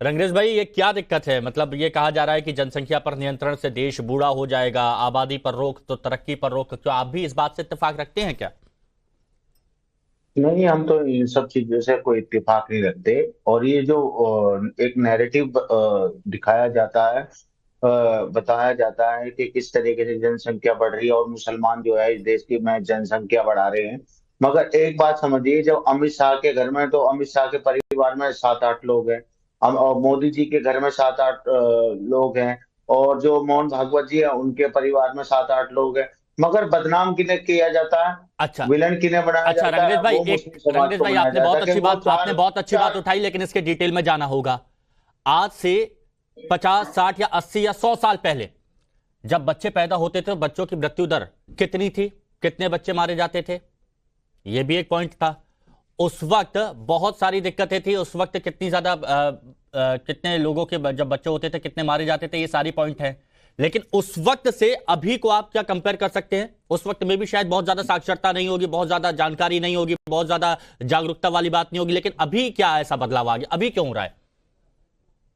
रंगरेज भाई, ये क्या दिक्कत है? मतलब ये कहा जा रहा है कि जनसंख्या पर नियंत्रण से देश बूढ़ा हो जाएगा, आबादी पर रोक तो तरक्की पर रोक। क्या आप भी इस बात से इत्तेफाक रखते हैं क्या? नहीं, हम तो इन सब चीजों से कोई इत्तेफाक नहीं रखते। और ये जो एक नैरेटिव दिखाया जाता है, बताया जाता है कि किस तरीके से जनसंख्या बढ़ रही है और मुसलमान जो है इस देश की में जनसंख्या बढ़ा रहे हैं। मगर एक बात समझिए, जब अमित शाह के घर में, तो अमित शाह के परिवार में 7-8 लोग हैं। और मोदी जी के घर में 7-8 लोग हैं। और जो मोहन भागवत जी है उनके परिवार में 7-8 लोग हैं। मगर बदनाम किन्हें किया जाता है, अच्छा। विलन किन्हें बनाया अच्छा जाता रंगरेज है, भाई, वो एक मुस्लिम समाज रंगरेज को भाई, बनाया जाता है कि वो आपने चार बहुत अच्छी बात चार उठाई, लेकिन इसके डिटेल में जाना होगा। आज से 50, 60 या 80 या 100 साल पहले जब बच्चे पैदा होते थे, बच्चों की मृत्यु दर कितनी थी? कितने बच्चे मारे जाते थे? यह भी एक पॉइंट था। उस वक्त बहुत सारी दिक्कतें थी। उस वक्त कितनी ज्यादा कितने लोगों के जब बच्चे होते थे कितने मारे जाते थे, ये सारी पॉइंट है। लेकिन उस वक्त से अभी को आप क्या कंपेयर कर सकते हैं? उस वक्त में भी शायद बहुत ज्यादा साक्षरता नहीं होगी, बहुत ज्यादा जानकारी नहीं होगी, बहुत ज्यादा जागरूकता वाली बात नहीं होगी, लेकिन अभी क्या ऐसा बदलाव आ गया? अभी क्यों हो रहा है?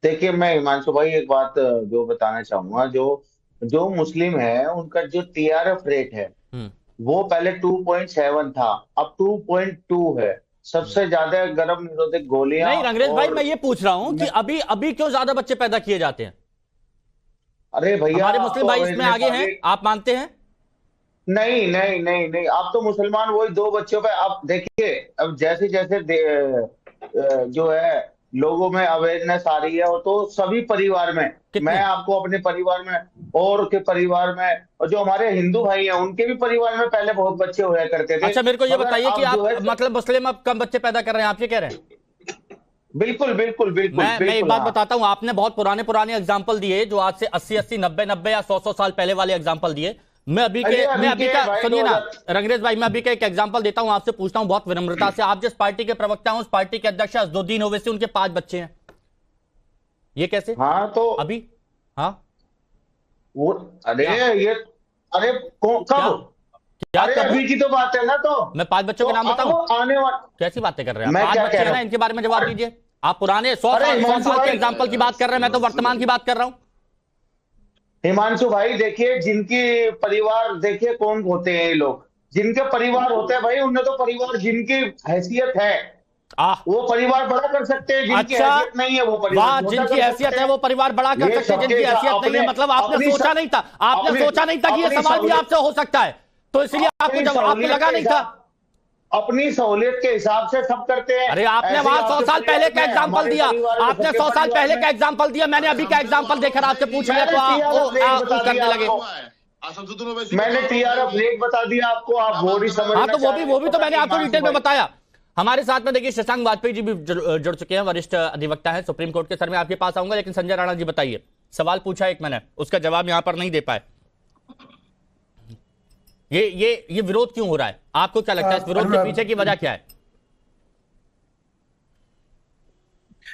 देखिए, मैं हिमांशु भाई एक बात जो बताना चाहूंगा, जो जो मुस्लिम है उनका जो टीआरएफ रेट है, हम्म। वो पहले 2.7 था, अब 2.2 है। हम्म। सबसे ज्यादा गर्भ निरोधक गोलियां नहीं रंगरेज भाई, और मैं ये पूछ रहा हूं कि अभी अभी क्यों ज्यादा बच्चे पैदा किए जाते हैं? अरे भैया, हमारे आप मुस्लिम तो भाई इसमें अवेयरनेस आगे हैं, आगे। आप मानते हैं? नहीं नहीं नहीं नहीं, आप तो मुसलमान वही दो बच्चों पे आप देखिए। अब जैसे जैसे जो है लोगों में अवेयरनेस आ रही है, और तो सभी परिवार में। मैं कितने? आपको अपने परिवार में और के परिवार में, और जो हमारे हिंदू भाई हैं उनके भी परिवार में पहले बहुत बच्चे हुआ करते थे। अच्छा, मेरे को ये मगर बताइए कि अब जो आप है, मतलब मुस्लिम अब कम बच्चे पैदा कर रहे हैं, आप ये कह रहे हैं? बिल्कुल बिल्कुल बिल्कुल मैं एक बिल्कुल, बात हाँ। बताता हूं। आपने बहुत पुराने पुराने एग्जाम्पल दिए, जो आज से 80 80 90 90 या 100 100 साल पहले वाले एग्जाम्पल दिए। अरे मैं अभी अभी के का भाई सुनिए ना। 2000। रंगरेज भाई, मैं अभी का एक एग्जाम्पल देता हूं, आपसे पूछता हूं बहुत विनम्रता से। आप जिस पार्टी के प्रवक्ता हैं, उस पार्टी के अध्यक्ष असदुद्दीन ओवैसी, उनके 5 बच्चे हैं। ये कैसे? हाँ तो अभी? हाँ। वो, अरे क्या? ये, अरे क्या? कब? क्या अरे कब? अभी की तो बात है ना, तो मैं 5 बच्चों तो के नाम बताऊं? अब आने वाला। कैसी बातें कर रहे हैं आप? मैं पांच क्या बच्चे कह हैं रहा ना, हूँ? इनके बारे में जवाब अरे दीजिए। आप पुराने अरे सौ हिमांशु साल के भाई, एग्जाम्पल की बात कर रहे हैं, मैं तो वर्तमान की बात कर रहा हूं। हिमांशु भाई देखिए, जिनकी परिवार देखिए कौन होते हैं ये लोग, जिनके परिवार होते हैं भाई, उनने तो परिवार जिनकी हैसियत है आह। वो परिवार बड़ा कर सकते हैं, जिनकी अच्छा। हैसियत नहीं है वो परिवार वाह, छोटा जिनकी कर सकते हैसियत है हैं। वो परिवार बड़ा कर ये सकते हैं, जिनकी सबके हैसियत नहीं है, अपने मतलब आपने अपनी सोचा नहीं था। आपने अपनी सोचा नहीं था कि ये अपनी सवाल भी सहूलियत, आपसे हो सकता है, तो इसलिए आपको अपनी जब आपको सहूलियत लगा के नहीं था। हिसाब अपनी सहूलियत के हिसाब से सब करते हैं। अरे आपने ऐसे ही वहां सौ आपके साल पहले परिवार का में, एग्जाम्पल हमारे दिया। परिवार में, आपने सबके 100 साल परिवार पहले में। का एग्जाम्पल दिया, मैंने अभी का एग्जाम्पल देकर आपसे पूछ लिया, तो मैंने टीआरएफ रेट बता करने दिया लगे। आपको। मैंने टीआरएफ रेट बता दिया आपको, आप वो नहीं हाँ, समझना तो चाह रहे वो हैं, भी तो पता मैंने नहीं आपको हिमांशु डिटेल में भाई। बताया। हमारे साथ में देखिए शशांक वाजपेयी जी भी जुड़ चुके हैं, वरिष्ठ अधिवक्ता हैं सुप्रीम कोर्ट के। सर मैं आपके पास आऊंगा, लेकिन संजय राणा जी बताइए, सवाल पूछा एक मैंने, उसका जवाब यहां पर नहीं दे पाए। ये विरोध क्यों हो रहा है? आपको क्या लगता है इस विरोध के पीछे की वजह क्या है?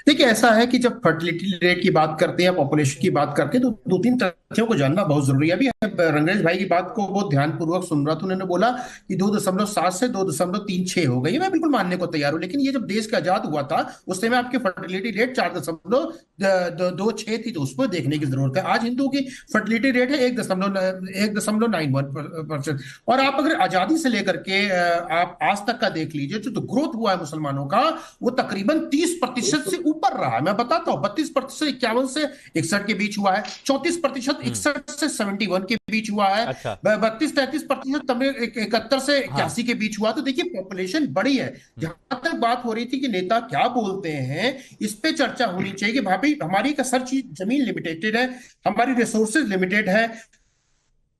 देखिए, ऐसा है कि जब फर्टिलिटी रेट की बात करते हैं, पॉपुलेशन की बात करते हैं, तो दो तीन तथ्यों को जानना बहुत जरूरी है। अभी रंगरेज भाई की बात को बहुत ध्यानपूर्वक सुन रहा था। उन्होंने बोला कि 2.7 से 2.36 हो गई। मैं बिल्कुल मानने को तैयार हूं, लेकिन ये जब देश का आजाद हुआ था उस समय आपकी फर्टिलिटी रेट 4.26 थी, तो उसको देखने की जरूरत है। आज हिंदुओं की फर्टिलिटी रेट है 1.91%। और आप अगर आजादी से लेकर के आप आज तक का देख लीजिए, जो ग्रोथ हुआ है मुसलमानों का, वो तकरीबन 30% से ऊपर रहा है। मैं बताता हूँ, 32% 51 से 61 के बीच हुआ है, 34% 61 से 71 के बीच हुआ है, अच्छा। 32-33% 71 से हाँ। 81 के बीच हुआ। तो देखिए, पॉपुलेशन बढ़ी है। जहां तक बात हो रही थी कि नेता क्या बोलते हैं, इस पे चर्चा होनी चाहिए कि भाभी हमारी का सर चीज जमीन लिमिटेड है, हमारी रिसोर्सेज लिमिटेड है,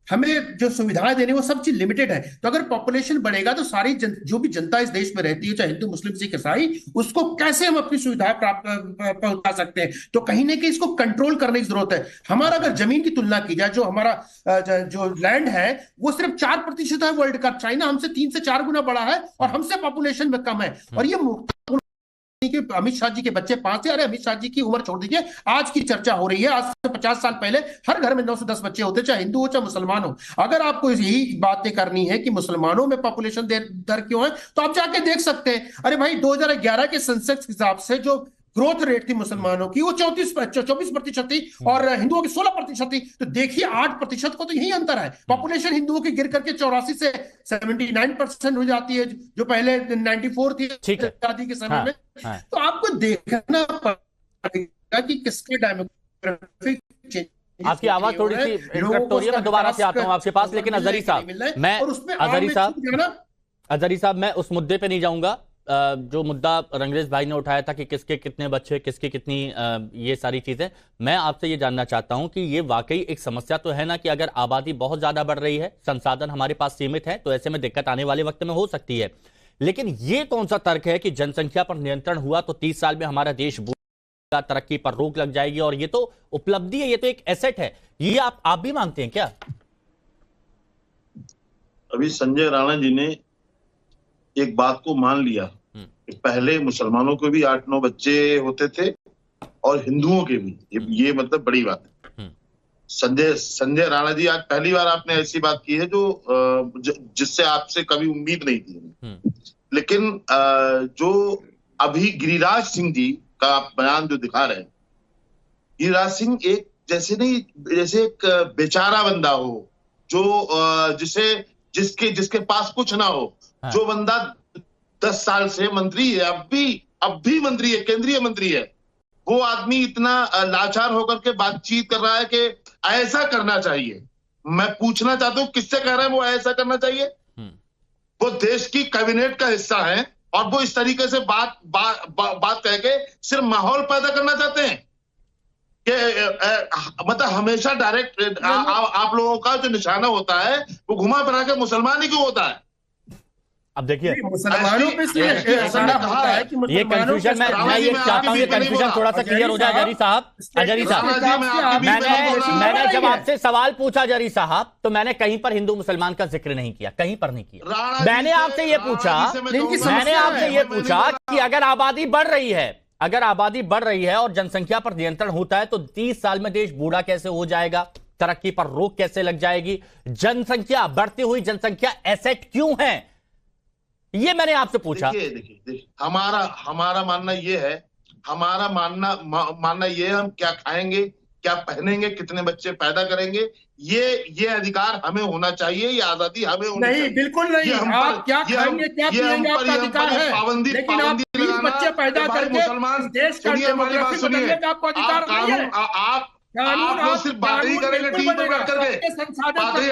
हमें जो सुविधाएं देने वो सब चीज लिमिटेड है। तो अगर पॉपुलेशन बढ़ेगा तो सारी जो भी जनता इस देश में रहती है, चाहे हिंदू मुस्लिम सिख ईसाई, उसको कैसे हम अपनी सुविधाएं प्राप्त पहुंचा सकते हैं? तो कहीं ना कहीं इसको कंट्रोल करने की जरूरत है। हमारा अगर जमीन की तुलना की जाए, जो हमारा जो लैंड है वो सिर्फ 4% है वर्ल्ड का। चाइना हमसे 3 से 4 गुना बड़ा है और हमसे पॉपुलेशन में कम है। और ये कि अमित शाह जी के बच्चे 5 थे। अरे अमित शाह जी की उम्र छोड़ दीजिए, आज की चर्चा हो रही है। आज से 50 साल पहले हर घर में 9 से 10 बच्चे होते, चाहे हिंदू हो चाहे मुसलमान हो। अगर आपको यही बातें करनी है कि मुसलमानों में पॉपुलेशन दर क्यों है, तो आप जाके देख सकते हैं। अरे भाई, 2011 के सेंसेक्स के हिसाब से जो ग्रोथ रेट थी मुसलमानों की वो 24% थी और हिंदुओं की 16% थी। तो देखिए 8% को तो यही अंतर है। पॉपुलेशन हिंदुओं की गिर करके 84 से 79% हो जाती है, जो पहले 94 थी आजादी के समय में। तो आपको देखना पड़ेगा कि किसके डेमोग्राफिक चेंज। आपकी आवाज थोड़ी सी इंटरप्ट हो रही है, मैं दोबारा से आता हूं आपके पास। लेकिन अजहरी साहब मैं उस मुद्दे पे नहीं जाऊंगा जो मुद्दा रंगरेज भाई ने उठाया था कि किसके कितने बच्चे, किसकी कितनी ये सारी चीजें। मैं आपसे ये जानना चाहता हूं कि ये वाकई एक समस्या तो है ना कि अगर आबादी बहुत ज्यादा बढ़ रही है, संसाधन हमारे पास सीमित है, तो ऐसे में दिक्कत आने वाले वक्त में हो सकती है। लेकिन ये कौन सा तर्क है कि जनसंख्या पर नियंत्रण हुआ तो 30 साल में हमारा देश तरक्की पर रोक लग जाएगी, और ये तो उपलब्धि है, ये तो एक एसेट है। ये आप भी मांगते हैं क्या? अभी संजय राणा जी ने एक बात को मान लिया कि पहले मुसलमानों को भी 8-9 बच्चे होते थे और हिंदुओं के भी। ये मतलब बड़ी बात है। संजय राणा जी, आज पहली बार आपने ऐसी बात की है जो जिससे आपसे कभी उम्मीद नहीं थी। लेकिन जो अभी गिरिराज सिंह जी का आप बयान जो दिखा रहे हैं, गिरिराज सिंह एक जैसे एक बेचारा बंदा हो, जो जिसके पास कुछ ना हो। जो बंदा 10 साल से मंत्री है, अब भी मंत्री है, केंद्रीय मंत्री है, वो आदमी इतना लाचार होकर के बातचीत कर रहा है कि ऐसा करना चाहिए। मैं पूछना चाहता हूं किससे कह रहे हैं वो ऐसा करना चाहिए? वो देश की कैबिनेट का हिस्सा है और वो इस तरीके से बात कह के सिर्फ माहौल पैदा करना चाहते हैं कि मतलब हमेशा डायरेक्ट आप लोगों का जो निशाना होता है वो घुमा फिरा के मुसलमान ही क्यों होता है? अब देखिए मुसलमानों पे ये कंफ्यूजन, मैं ये चाहता हूँ ये कंफ्यूजन थोड़ा सा क्लियर हो जाए। अजहरी साहब मैंने जब आपसे सवाल पूछा अजहरी साहब, तो मैंने कहीं पर हिंदू मुसलमान का जिक्र नहीं किया, कहीं पर नहीं किया। मैंने आपसे ये पूछा कि अगर आबादी बढ़ रही है और जनसंख्या पर नियंत्रण होता है तो 30 साल में देश बूढ़ा कैसे हो जाएगा, तरक्की पर रोक कैसे लग जाएगी? जनसंख्या, बढ़ती हुई जनसंख्या एसेट क्यों है, ये मैंने आपसे पूछा। देखिए हमारा मानना ये है, मानना ये है, हम क्या खाएंगे, क्या पहनेंगे, कितने बच्चे पैदा करेंगे, ये अधिकार हमें होना चाहिए, ये आजादी हमें होनी चाहिए। नहीं, बिल्कुल नहीं। आप क्या खाएंगे, क्या पिएंगे, आपका अधिकार है, लेकिन आप 20 बच्चे पैदा करके देश का डेमोग्राफी बदलने का आपको अधिकार नहीं है। आप सिर्फ बात ही करेंगे टीवी पे बैठ करके,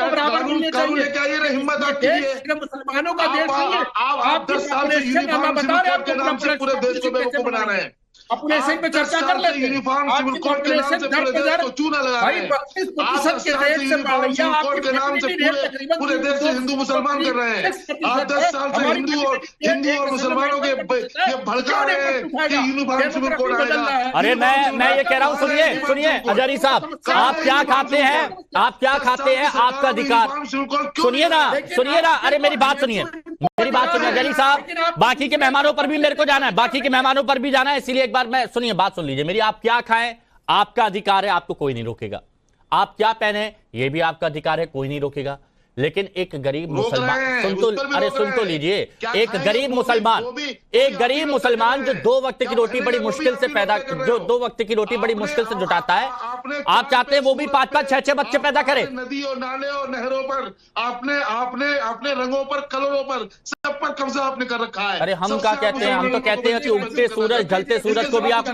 कानून लेके आइए, हिम्मत आपकी है। मुसलमानों का देश नहीं है। आप 10 साल से यूनिफॉर्म सिविल कोड के नाम से पूरे देश को बेवकूफ बना रहे हैं। अपने से पे चर्चा कर लेते हैं। यूनिफॉर्म सिविल कोड के नाम से पूरे देश को चूना लगा रहे हैं। 32% के रेट से यूनिफॉर्म सिविल कोड के नाम से पूरे देश से हिंदू मुसलमान कर रहे हैं। आप 10 साल से हिंदू और मुसलमानों के ये भड़का रहे हैं कि यूनिफॉर्म सिविल कोड आएगा। अरे मैं ये कह रहा हूँ, सुनिए अजहरी साहब, आप क्या खाते हैं, आपका अधिकार। सुनिए ना, अरे मेरी बात सुनिए अजहरी साहब। बाकी के मेहमानों पर भी मेरे को जाना है, इसीलिए एक बार मैं सुनिए, बात सुन लीजिए मेरी। आप क्या खाएं आपका अधिकार है, आपको कोई नहीं रोकेगा। आप क्या पहने ये भी आपका अधिकार है, कोई नहीं रोकेगा। लेकिन एक गरीब मुसलमान सुन तो लीजिए, एक गरीब मुसलमान जो 2 वक्त की रोटी बड़ी मुश्किल से जुटाता है, आप चाहते हैं वो भी 5-5, 6-6 बच्चे पैदा करे? नदी और नाले और नहरों पर आपने रंगों पर, कलरों पर, सब पर कब्जा आपने कर रखा है। अरे हम क्या कहते हैं, हम तो कहते हैं कि उगते सूरज ढलते सूरज को भी आप,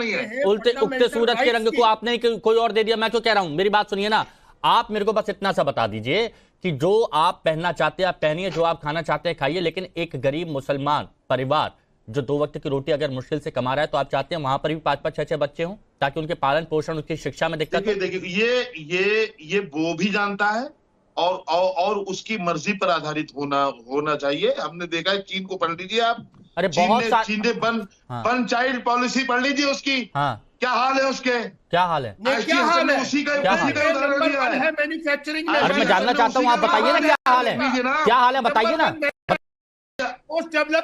उगते सूरज के रंग को आपने कोई और दे दिया। मैं क्यों कह रहा हूं, मेरी बात सुनिए ना। आप मेरे को बस इतना सा बता दीजिए कि जो आप पहनना चाहते हैं आप पहनिए, जो आप खाना चाहते हैं खाइए, लेकिन एक गरीब मुसलमान परिवार जो 2 वक्त की रोटी अगर मुश्किल से कमा रहा है, तो आप चाहते हैं वहां पर भी 5-5, 6-6 बच्चे हों, ताकि उनके पालन पोषण, उसकी शिक्षा में दिक्कत? देखिए ये वो भी जानता है और उसकी मर्जी पर आधारित होना चाहिए। हमने देखा है, चीन को पढ़ लीजिए आप। अरे चीन ने वन चाइल्ड पॉलिसी पढ़ लीजिए उसकी। क्या हाल है उसके, क्या हाल है? उसी का उदाहरण दिया है मैन्युफैक्चरिंग। अरे मैं जानना चाहता हूँ, आप बताइए ना क्या हाल है, बताइए ना।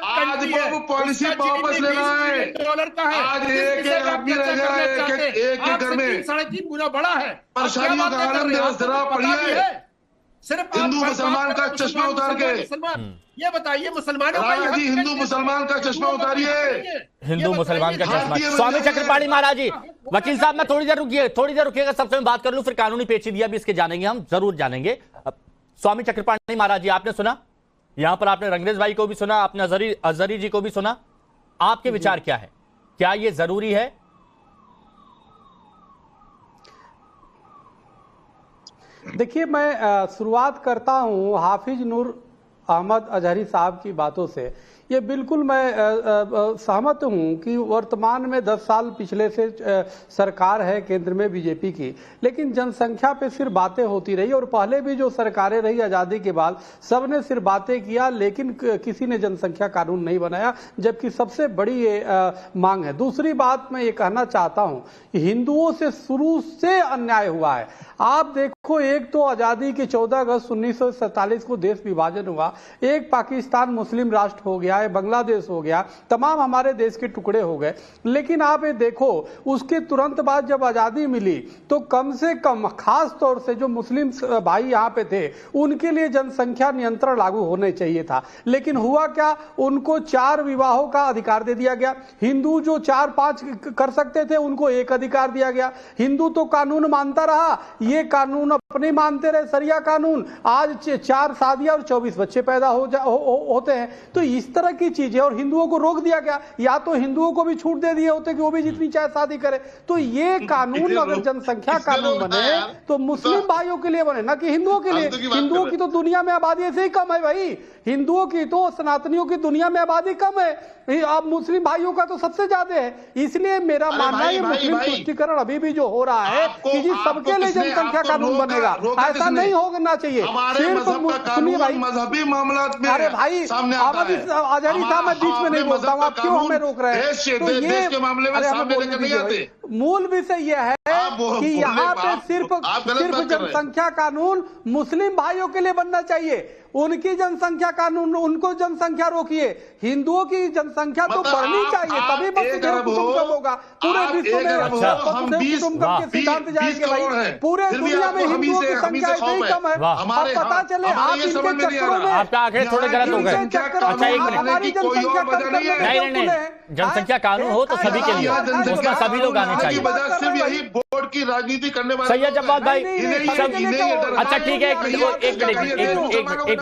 आज पॉलिसी वापस लेना है। डॉलर का है, आज एक आदमी रह गया है एक घर में। 3.5 गुना बड़ा है। परेशानियों का आनंद जरा पढ़िए। सिर्फ हिंदू आप मुसलमान बात का करें चश्मा उतार के। मुसलमान, ये बताइए मुसलमानों का राणा जी, हिंदू मुसलमान का चश्मा उतारिए। हिंदू मुसलमान का चश्मा। भारतीय स्वामी बन चक्रपाणी जाइए। महाराज जी, वकील साहब मैं थोड़ी देर रुकिएगा, सबसे मैं बात कर लूं, फिर कानूनी पेचीदगियां भी इसके जानेंगे, हम जरूर जानेंगे। स्वामी चक्रपाणी महाराज जी, आपने सुना, यहां पर आपने रंगरेज भाई को भी सुना, आपने अजहरी जी को भी सुना, आपके विचार क्या है? क्या ये जरूरी है? देखिए, मैं शुरुआत करता हूं हाफिज नूर अहमद अजहरी साहब की बातों से। ये बिल्कुल मैं सहमत हूं कि वर्तमान में 10 साल पिछले से सरकार है केंद्र में बीजेपी की, लेकिन जनसंख्या पे सिर्फ बातें होती रही, और पहले भी जो सरकारें रही आज़ादी के बाद सबने सिर्फ बातें किया, लेकिन किसी ने जनसंख्या कानून नहीं बनाया, जबकि सबसे बड़ी ये मांग है। दूसरी बात मैं ये कहना चाहता हूं कि हिंदुओं से शुरू से अन्याय हुआ है। आप देखो, एक तो आज़ादी के 14 अगस्त 1947 को देश विभाजन हुआ, एक पाकिस्तान मुस्लिम राष्ट्र हो गया है, बांग्लादेश हो गया, तमाम हमारे देश के टुकड़े हो गए। लेकिन आप ये देखो, उसके तुरंत बाद जब आज़ादी मिली तो कम से कम खास तौर से जो मुस्लिम भाई यहाँ पे थे उनके लिए जनसंख्या नियंत्रण लागू होने चाहिए था। लेकिन हुआ क्या, उनको 4 विवाहों का अधिकार दे दिया गया। हिंदू जो 4-5 कर सकते थे उनको 1 अधिकार दिया गया। हिंदू तो कानून मानता रहा, ये कानून अपने मानते रहे, सरिया कानून। आज 4 शादियां और 24 बच्चे पैदा होते हैं। तो इस तरह की चीजें, और हिंदुओं को रोक दिया गया, या तो हिंदुओं को भी छूट दे दिए होते कि वो भी जितनी चाहे शादी करे। तो ये कानून अगर जनसंख्या कानून बने तो मुस्लिम भाइयों के लिए बने, ना कि हिंदुओं के लिए। हिंदुओं की तो दुनिया में आबादी ऐसे ही कम है भाई, हिंदुओं की तो, सनातनियों की दुनिया में आबादी कम है, अब मुस्लिम भाइयों का तो सबसे ज्यादा है। इसलिए मेरा मानना है मुस्लिम तुष्टीकरण अभी भी जो हो रहा है कि जी सबके लिए जनसंख्या कानून बनेगा, ऐसा नहीं होना चाहिए। सिर्फ सुनिए भाई, मजहबी मामला में अरे भाई अजहरी साहब, मैं बीच में नहीं बोलता हूँ, आप क्यों हमें रोक रहे हैं? तो ये के मामले में सामने लेकर नहीं आते। मूल विषय यह है कि यहाँ पे सिर्फ जनसंख्या कानून मुस्लिम भाइयों के लिए बनना चाहिए। उनकी जनसंख्या कानून, उनको जनसंख्या रोकिए। हिंदुओं की जनसंख्या तो बढ़नी चाहिए, तभी वसुधैव कुटुंबकम होगा। पूरे विश्व में वसुधैव कुटुंबकम के सिद्धांत जाएंगे भाई। पूरे दुनिया में हिंदुओं की संख्या ऐसे ही कम है। अब पता चले आप इनके चक्करों में, आपका आंकड़े थोड़े गलत हो गए। अच्छा, एक मिनट, हमारी जनसंख्या कम करने में नहीं, जनसंख्या कानून हो तो सभी के लिए, उसमें सभी लोग आने चाहिए। सिर्फ यही बोर्ड की राजनीति करने वाले सैयद जब्बार भाई, अच्छा ठीक है, एक मिनट,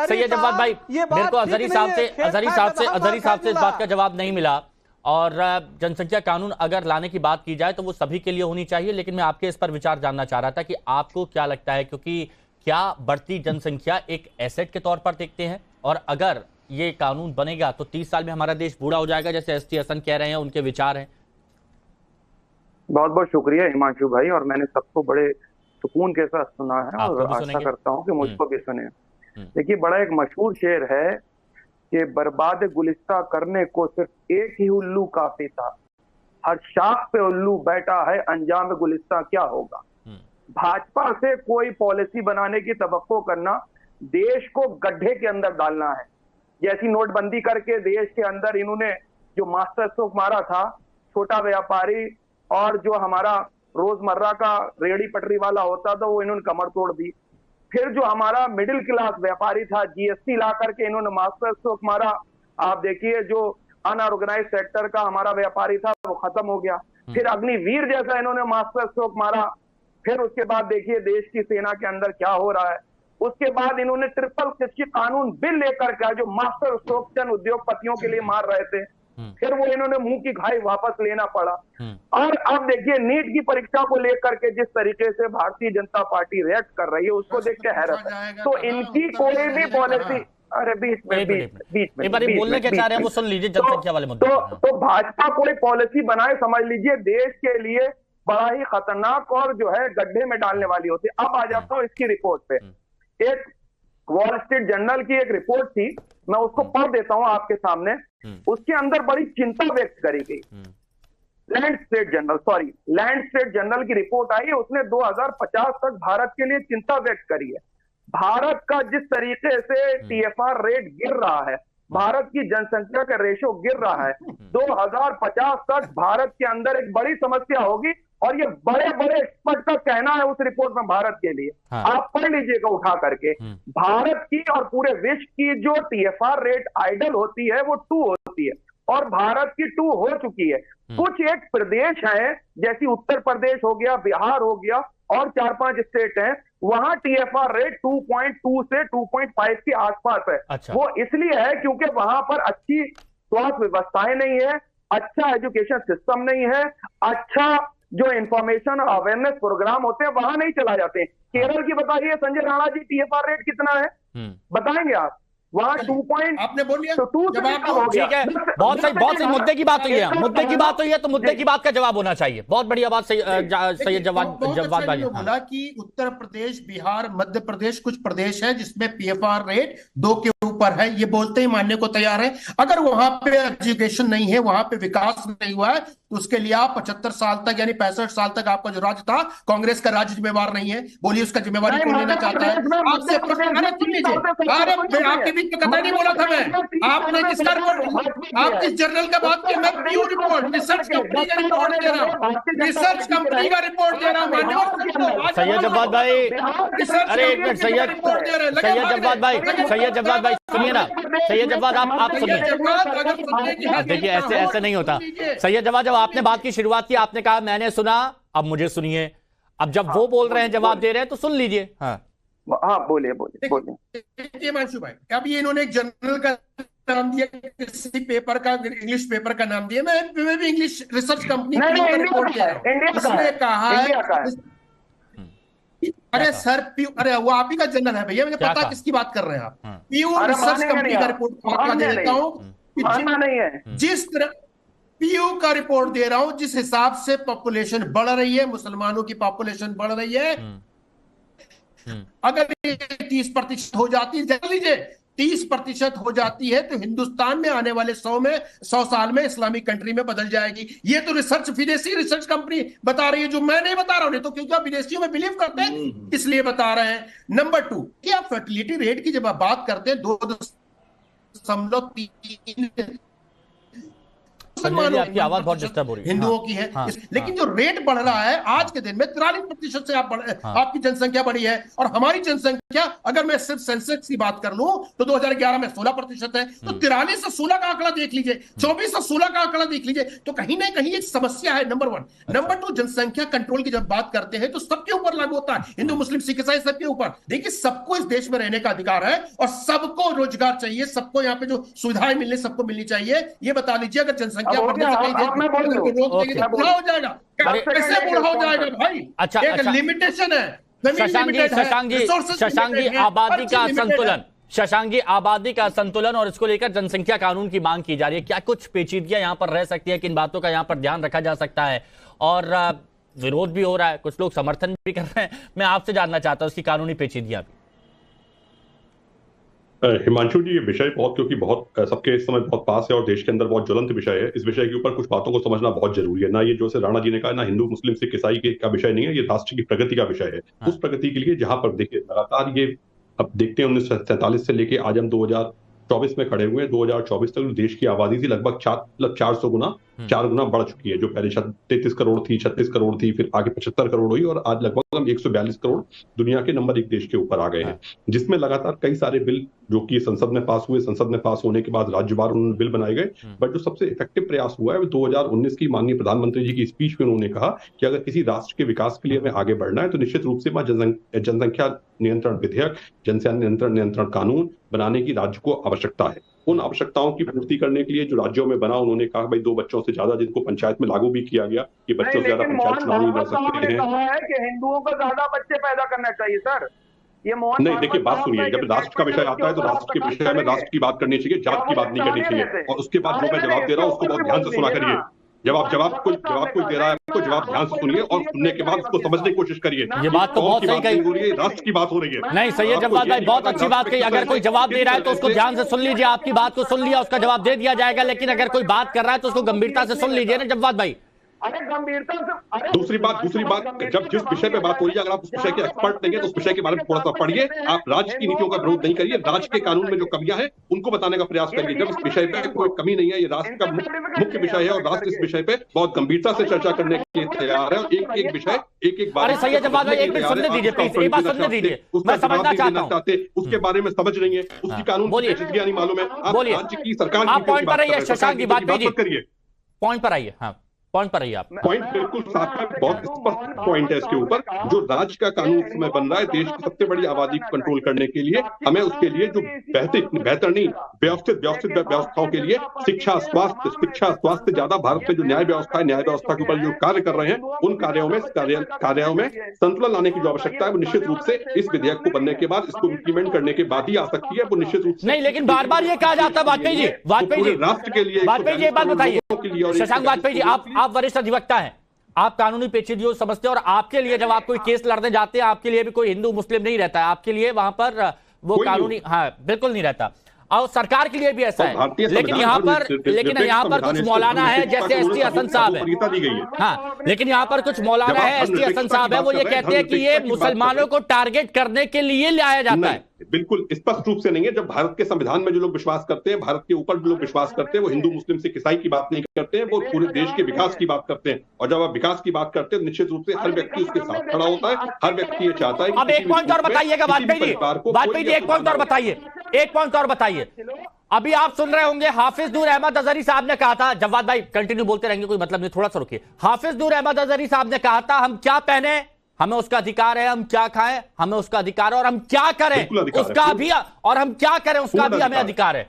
सैयद जब्बार भाई, मेरे को अजहरी साहब से इस बात का जवाब नहीं मिला। और जनसंख्या कानून अगर लाने की बात की जाए तो वो सभी के लिए होनी चाहिए, लेकिन मैं आपके इस पर विचार जानना चाह रहा था कि आपको क्या लगता है, क्योंकि क्या बढ़ती जनसंख्या एक एसेट के तौर पर देखते हैं, और अगर ये कानून बनेगा तो 30 साल में हमारा देश बूढ़ा हो जाएगा, जैसे एसटी हसन कह रहे हैं, उनके विचार हैं। बहुत बहुत शुक्रिया हिमांशु भाई, और मैंने सबको बड़े सुकून के साथ सुना है और आशा करता हूं कि मुझको भी सुने। देखिए, बड़ा एक मशहूर शेर है कि बर्बाद गुलिस्ता करने को सिर्फ एक ही उल्लू काफी था, हर शाख पे उल्लू बैठा है, अंजाम गुलिस्ता क्या होगा। भाजपा से कोई पॉलिसी बनाने की तवक्को करना देश को गड्ढे के अंदर डालना है। जैसी नोटबंदी करके देश के अंदर इन्होंने जो मास्टर स्ट्रोक मारा था, छोटा व्यापारी और जो हमारा रोजमर्रा का रेहड़ी पटरी वाला होता था, वो इन्होंने कमर तोड़ दी। फिर जो हमारा मिडिल क्लास व्यापारी था, जीएसटी ला करके इन्होंने मास्टर स्ट्रोक मारा। आप देखिए, जो अनऑर्गेनाइज सेक्टर का हमारा व्यापारी था वो खत्म हो गया। फिर अग्निवीर जैसा इन्होंने मास्टर स्ट्रोक मारा। फिर उसके बाद देखिए देश की सेना के अंदर क्या हो रहा है। उसके बाद इन्होंने ट्रिपल कृषि कानून बिल लेकर के जो मास्टर स्ट्रोक चंद उद्योगपतियों के लिए मार रहे थे, फिर वो इन्होंने मुंह की खाई वापस लेना पड़ा। और अब देखिए नीट की परीक्षा को लेकर के जिस तरीके से भारतीय जनता पार्टी रिएक्ट कर रही है, उसको देख के हैरत है। तो इनकी कोई भी पॉलिसी, अरे बीच में बोलने के चाह रहे हैं वो सुन लीजिए, जनसंख्या वाले मुद्दे। तो भाजपा कोई पॉलिसी बनाए, समझ लीजिए देश के लिए बड़ा ही खतरनाक और जो है गड्ढे में डालने वाली होती है। अब आ जाता हूं इसकी रिपोर्ट पे। एक वॉल स्ट्रीट जर्नल की एक रिपोर्ट थी, मैं उसको पढ़ देता हूं आपके सामने। उसके अंदर बड़ी चिंता व्यक्त करी गई। लैंड स्टेट जर्नल की रिपोर्ट आई, उसने 2050 तक भारत के लिए चिंता व्यक्त करी है। भारत का जिस तरीके से टीएफआर रेट गिर रहा है, भारत की जनसंख्या का रेशो गिर रहा है, 2050 तक भारत के अंदर एक बड़ी समस्या होगी और ये बड़े बड़े एक्सपर्ट का कहना है उस रिपोर्ट में भारत के लिए। हाँ। आप पढ़ लीजिएगा उठा करके। भारत की और पूरे विश्व की जो TFR रेट आइडल होती है वो 2 होती है, और भारत की 2 हो चुकी है। कुछ एक प्रदेश है जैसे उत्तर प्रदेश हो गया, बिहार हो गया, और 4-5 स्टेट हैं, वहां TFR रेट 2.2 से 2.5 के आसपास है। अच्छा। वो इसलिए है क्योंकि वहां पर अच्छी स्वास्थ्य व्यवस्थाएं नहीं है, अच्छा एजुकेशन सिस्टम नहीं है, अच्छा जो इंफॉर्मेशन और अवेयरनेस प्रोग्राम होते हैं वहां नहीं चला जाते हैं। केरल की बताइए संजय राणा जी, TFR रेट कितना है बताएंगे आप? वहां 2. आपने बोल लिया, तो 2 से जवाब कम हो गया। ठीक है, बहुत सही मुद्दे की बात हुई है, मुद्दे की बात हुई है तो मुद्दे की बात का जवाब होना चाहिए। बहुत बढ़िया बात, सही जवाब बोला कि उत्तर प्रदेश, बिहार, मध्य प्रदेश कुछ प्रदेश है जिसमें PFR रेट 2 के ऊपर है, ये बोलते ही मानने को तैयार है। अगर वहां पे एजुकेशन नहीं है, वहां पे विकास नहीं हुआ है, तो उसके लिए आप 75 साल तक यानी 65 साल तक आपका जो राज्य था, कांग्रेस का राज्य जिम्मेवार नहीं है। बोलिए उसका जिम्मेवारी कौन लेना चाहता है? आपसे प्रश्न, अरे सुन लीजिए, अरे आपके बीच में कथा नहीं बोला था मैं। आपने किसका रिपोर्ट, आप किस जर्नल का बात किया? मैं पीयू रिपोर्ट, रिसर्च कंपनी का रिपोर्ट दे रहा हूँ, रिसर्च कंपनी का रिपोर्ट दे रहा हूँ। सैयद जवाद भाई, अरे एक मिनट, सैयद जवाद भाई सुनिए ना, सैयद जवाद आप सुनिए। देखिए ऐसे नहीं होता। सैयद जवाद, जब आपने बात की शुरुआत की, आपने कहा मैंने सुना, अब मुझे सुनिए। अब जब वो बोल रहे हैं, जवाब दे रहे हैं, तो सुन लीजिए। हाँ बोलिए। हिमांशु भाई, अब ये इन्होंने एक जर्नल का नाम दिया, किसी पेपर का, इंग्लिश पेपर का नाम दिया। मैं भी इंग्लिश रिसर्च कंपनी का रिपोर्ट दे रहा हूं। उसने कहा है, अरे सर अरे वो आप ही का जर्नल है भैया, मुझे पता किसकी बात कर रहे हैं आप। पीयू रिसर्च कंपनी का रिपोर्ट दे देता हूँ, जिस तरह पीयू का रिपोर्ट दे रहा हूं, जिस हिसाब से पॉपुलेशन बढ़ रही है, मुसलमानों की पॉपुलेशन बढ़ रही है, अगर 30% हो जाती है, जान लीजिए 30% हो जाती है, तो हिंदुस्तान में आने वाले 100 साल में इस्लामिक कंट्री में बदल जाएगी। ये तो विदेशी रिसर्च कंपनी बता रही है, जो मैं नहीं बता रहा हूं। नहीं तो क्योंकि आप विदेशियों में बिलीव करते हैं इसलिए बता रहे हैं। नंबर 2, क्या फर्टिलिटी रेट की जब आप बात करते हैं 2.3 आपकी आवाज बहुत डिस्टर्ब हो रही है, हिंदुओं की है। लेकिन जो रेट बढ़ रहा है आज के दिन में 43% से आपकी जनसंख्या बढ़ी है, और हमारी जनसंख्या, अगर मैं सिर्फ सेंसेक्स की बात कर लूं तो 2011 में 16% है। तो 43 से 16 का आंकड़ा देख लीजिए, 24 से 16 का आंकड़ा देख लीजिए, तो कहीं ना कहीं एक समस्या है। नंबर 1। नंबर 2, जनसंख्या कंट्रोल की जब बात करते हैं तो सबके ऊपर लागू होता है, हिंदू मुस्लिम सिख ईसाई सबके ऊपर। देखिए, सबको इस देश में रहने का अधिकार है, और सबको रोजगार चाहिए, सबको यहाँ पे जो सुविधाएं मिलने सबको मिलनी चाहिए। ये बता लीजिए, अगर जनसंख्या बढ़ने से कहीं रोक देंगे तो बुरा हो जाएगा। कैसे बुरा हो जाएगा भाई? एक लिमिटेशन है, शशांक जी, आबादी का संतुलन, शशांक जी, आबादी का संतुलन और इसको लेकर जनसंख्या कानून की मांग की जा रही है। क्या कुछ पेचीदगियां यहां पर रह सकती है, किन बातों का यहां पर ध्यान रखा जा सकता है? और विरोध भी हो रहा है, कुछ लोग समर्थन भी कर रहे हैं। मैं आपसे जानना चाहता हूं उसकी कानूनी पेचीदगियां भी। हिमांशु जी, ये विषय क्योंकि बहुत सबके इस समय बहुत पास है और देश के अंदर बहुत ज्वलंत विषय है। इस विषय के ऊपर कुछ बातों को समझना बहुत जरूरी है। ना ये जो से राणा जी ने कहा, ना हिंदू मुस्लिम सिख ईसाई का विषय नहीं है, ये राष्ट्र की प्रगति का विषय है। उस प्रगति के लिए जहां पर देखिए लगातार ये अब देखते हैं 1947 से लेके आज हम 2024 में खड़े हुए हैं। 2024 तक देश की आबादी थी लगभग 400 गुना 4 गुना बढ़ चुकी है। जो पहले 33 करोड़ थी, 36 करोड़ थी, फिर आगे 75 करोड़ हुई, और आज लगभग हम 142 करोड़ दुनिया के नंबर 1 देश के ऊपर आ गए हैं। जिसमें लगातार कई सारे बिल जो कि संसद में पास हुए, संसद में पास होने के बाद राज्यवार उन्होंने बिल बनाए गए। बट जो सबसे इफेक्टिव प्रयास हुआ है वो 2019 की माननीय प्रधानमंत्री जी की स्पीच में उन्होंने कहा कि अगर किसी राष्ट्र के विकास के लिए हमें आगे बढ़ना है तो निश्चित रूप से जनसंख्या नियंत्रण विधेयक, जनसंख्या नियंत्रण कानून बनाने की राज्य को आवश्यकता है। उन आवश्यकताओं की पूर्ति करने के लिए जो राज्यों में बना, उन्होंने कहा भाई 2 बच्चों से ज्यादा, जिनको पंचायत में लागू भी किया गया कि बच्चों से ज्यादा पंचायत चुनाव नहीं लड़ सकते हैं। कहा है कि हिंदुओं को ज्यादा बच्चे पैदा करना चाहिए सर। ये नहीं, देखिए बात सुनिए, जब राष्ट्र का विषय आता है तो राष्ट्र के विषय में राष्ट्र की बात करनी चाहिए, जात की बात नहीं करनी चाहिए। और उसके बाद जो मैं जवाब दे रहा हूँ उसको बहुत ध्यान से सुना करिए। जवाब कोई दे रहा है, आपको जवाब ध्यान से सुनिए और सुनने के बाद उसको समझने की कोशिश करिए। ये बात तो बहुत सही कही, राष्ट्र की बात हो रही है। नहीं, सैयद जवाद भाई बहुत अच्छी बात कही। अगर कोई जवाब दे रहा है तो उसको ध्यान से सुन लीजिए, आपकी बात को सुन लिया, उसका जवाब दे दिया जाएगा। लेकिन अगर कोई बात कर रहा है तो उसको गंभीरता से सुन लीजिए ना जवाद भाई। अरे गंभीरता से, दूसरी बात जब जिस विषय पे बात हो रही है, अगर आप उस विषय के एक्सपर्ट नहीं है तो उस विषय के बारे में थोड़ा सा पढ़िए। आप राज्य की नीतियों का विरोध नहीं करिए, राज्य के कानून में जो कमियां हैं उनको बताने का प्रयास करिए। जब इस विषय पे कोई कमी नहीं है, ये राष्ट्र का मुख्य विषय है और राष्ट्र इस विषय पे बहुत गंभीरता से चर्चा करने के लिए तैयार है। एक एक विषय एक बार, अरे सैयद जवाद भाई, एक मिनट सुनने दीजिए प्लीज, एक बात सुनने दीजिए, मैं समझना चाहता हूं। उसके बारे में समझ रही है, उसकी कानून की पेचीदगियां नहीं मालूम है। आप राज्य की सरकार आप पॉइंट पर आइए, शशांक की बात करिए, पॉइंट पर आइए। हाँ, पॉइंट पर आइए आप। पॉइंट बिल्कुल साफ है, बहुत स्पष्ट पॉइंट है इसके ऊपर। जो राज्य का कानून इस समय बन रहा है देश की सबसे बड़ी आबादी को कंट्रोल करने के लिए, हमें उसके लिए जो बेहतर नहीं व्यवस्थित व्यवस्थाओं के लिए शिक्षा स्वास्थ्य ज्यादा भारत में जो न्याय व्यवस्था है, न्याय व्यवस्था के ऊपर जो कार्य कर रहे हैं, उन कार्यों में संतुलन लाने की जो आवश्यकता है वो निश्चित रूप से इस विधेयक को बनने के बाद, इसको इम्प्लीमेंट करने के बाद ही आ सकती है। वो निश्चित रूप से नहीं, लेकिन बार बार ये कहा जाता है वाजपेयी जी राष्ट्र के लिए, वाजपेयी जी एक बात बताइए, शशांक वाजपेयी जी, आप वरिष्ठ अधिवक्ता हैं, आप कानूनी पेचीदगियों समझते हैं, और आपके लिए जब आप कोई केस लड़ने जाते हैं, आपके लिए भी कोई हिंदू मुस्लिम नहीं रहता है, आपके लिए वहां पर वो कानूनी, हाँ बिल्कुल नहीं रहता, और सरकार के लिए भी ऐसा है। लेकिन यहाँ पर कुछ मौलाना है जैसे एसटी हसन साहब है, हाँ, लेकिन यहाँ पर कुछ मौलाना है एसटी हसन साहब है, वो ये कहते हैं कि ये मुसलमानों को टारगेट करने के लिए लाया जाता है। बिल्कुल स्पष्ट रूप से नहीं है। जब भारत के संविधान में जो लोग विश्वास करते हैं, भारत के ऊपर जो लोग विश्वास करते हैं, वो हिंदू मुस्लिम सिख ईसाई की बात नहीं करते हैं, वो पूरे देश के विकास की बात करते हैं। और जब आप विकास की बात करते हैं तो निश्चित रूप से हर व्यक्ति उसके साथ खड़ा होता है, हर व्यक्ति ये चाहता है। अब एक पॉइंट और बताइएगा वाजपेयी जी, एक पॉइंट और बताइए। अभी आप सुन रहे होंगे हाफिज नूर अहमद अजहरी साहब ने कहा था, जवाद भाई कंटिन्यू बोलते रहेंगे, कोई मतलब नहीं, थोड़ा सा रुकिए। हाफिज नूर अहमद अजहरी साहब ने कहा था, हम क्या पहने हमें उसका अधिकार है, हम क्या खाएं हमें उसका अधिकार है, और हम क्या करें उसका भी, और हम क्या करें उसका भी हमें अधिकार है,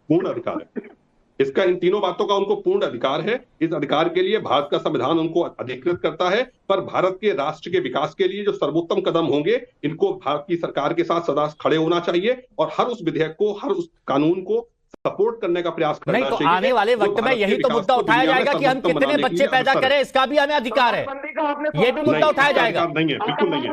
पूर्ण अधिकार है। इसका इन तीनों बातों का उनको पूर्ण अधिकार है। इस अधिकार के लिए भारत का संविधान उनको अधिकृत करता है, पर भारत के राष्ट्र के विकास के लिए जो सर्वोत्तम कदम होंगे, इनको भारत की सरकार के साथ सदा खड़े होना चाहिए और हर उस विधेयक को, हर उस कानून को सपोर्ट करने का प्रयास करना चाहिए। नहीं तो आने वाले वक्त में यही तो मुद्दा उठाया जाएगा कि हम कितने बच्चे पैदा करें, इसका भी हमें अधिकार है, ये भी मुद्दा उठाया जाएगा। नहीं है, बिल्कुल नहीं है।